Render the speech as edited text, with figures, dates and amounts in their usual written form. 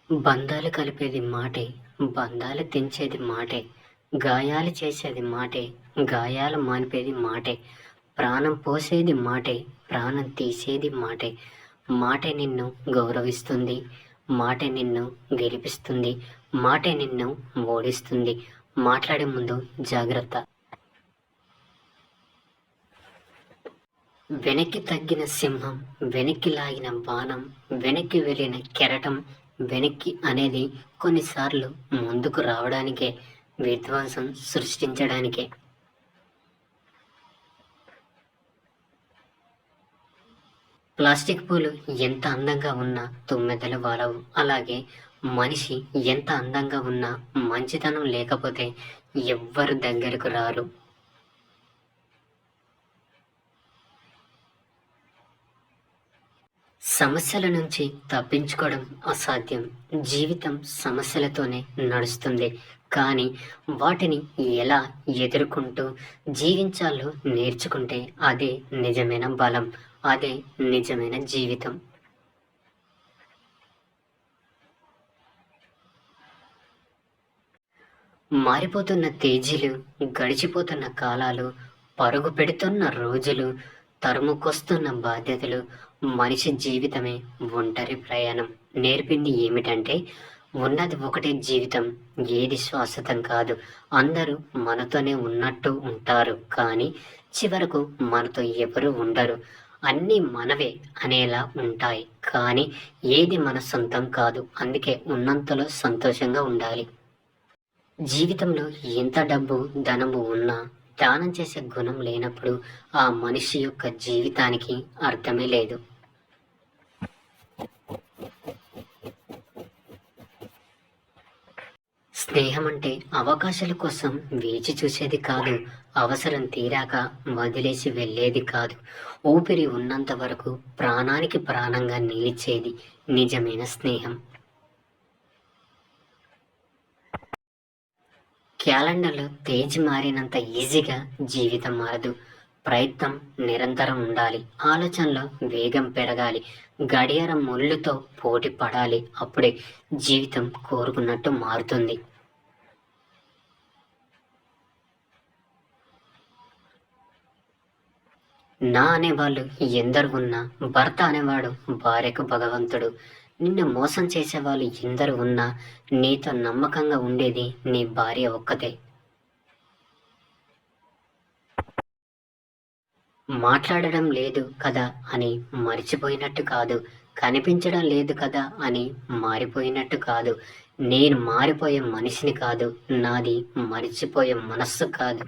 బంధాలు కలిపేది మాటే, బంధాలు తెంచేది మాటే, గాయాలు చేసేది మాటే, గాయాలు మాన్పేది మాటే, ప్రాణం పోసేది మాటే, ప్రాణం తీసేది మాటే. మాటే నిన్ను గౌరవిస్తుంది, మాటే నిన్ను గెలిపిస్తుంది, మాటే నిన్ను ఓడిస్తుంది. మాట్లాడే ముందు జాగ్రత్త. వెనక్కి తగ్గిన సింహం, వెనక్కి లాగిన బాణం, వెనక్కి వెళ్ళిన కెరటం. వెనక్కి అనేది కొన్నిసార్లు ముందుకు రావడానికే, విధ్వంసం సృష్టించడానికే. ప్లాస్టిక్ పూలు ఎంత అందంగా ఉన్నా తుమ్మెదలు వాలవు. అలాగే మనిషి ఎంత అందంగా ఉన్నా మంచితనం లేకపోతే ఎవ్వరు దగ్గరకు రారు. సమస్యల నుంచి తప్పించుకోవడం అసాధ్యం. జీవితం సమస్యలతోనే నడుస్తుంది. కానీ వాటిని ఎలా ఎదుర్కొంటూ జీవించాలో నేర్చుకుంటే అదే నిజమైన బలం, అదే నిజమైన జీవితం. మారిపోతున్న తేజీలు, గడిచిపోతున్న కాలాలు, పరుగు పెడుతున్న రోజులు, తరుముకొస్తున్న బాధ్యతలు. మనిషి జీవితమే ఒంటరి ప్రయాణం. నేర్పింది ఏమిటంటే ఉన్నది ఒకటే జీవితం, ఏది శాశ్వతం కాదు. అందరూ మనతోనే ఉన్నట్టు ఉంటారు, కానీ చివరకు మనతో ఎవరు ఉండరు. అన్నీ మనవే అనేలా ఉంటాయి, కానీ ఏది మన సొంతం కాదు. అందుకే ఉన్నంతలో సంతోషంగా ఉండాలి. జీవితంలో ఎంత డబ్బు, ధనము ఉన్నా దానం చేసే గుణం లేనప్పుడు ఆ మనిషి యొక్క జీవితానికి అర్థమే లేదు. స్నేహం అంటే అవకాశాల కోసం వేచి చూసేది కాదు, అవసరం తీరాక వదిలేసి వెళ్ళేది కాదు. ఊపిరి ఉన్నంత వరకు ప్రాణానికి ప్రాణంగా నిలిచేది నిజమైన స్నేహం. క్యాలెండర్లో తేదీ మారినంత ఈజీగా జీవితం మారదు. ప్రయత్నం నిరంతరం ఉండాలి, ఆలోచనలో వేగం పెరగాలి, గడియారం ముళ్ళుతో పోటీ పడాలి. అప్పుడే జీవితం కోరుకున్నట్టు మారుతుంది. నా అనేవాళ్ళు ఎందరు ఉన్నా భర్త అనేవాడు భార్యకు భగవంతుడు. నిన్ను మోసం చేసేవాళ్ళు ఎందరు ఉన్నా నీతో నమ్మకంగా ఉండేది నీ భార్య ఒక్కతే. మాట్లాడడం లేదు కదా అని మర్చిపోయినట్టు కాదు, కనిపించడం లేదు కదా అని మారిపోయినట్టు కాదు. నేను మారిపోయే మనిషిని కాదు, నాది మరిచిపోయే మనస్సు కాదు.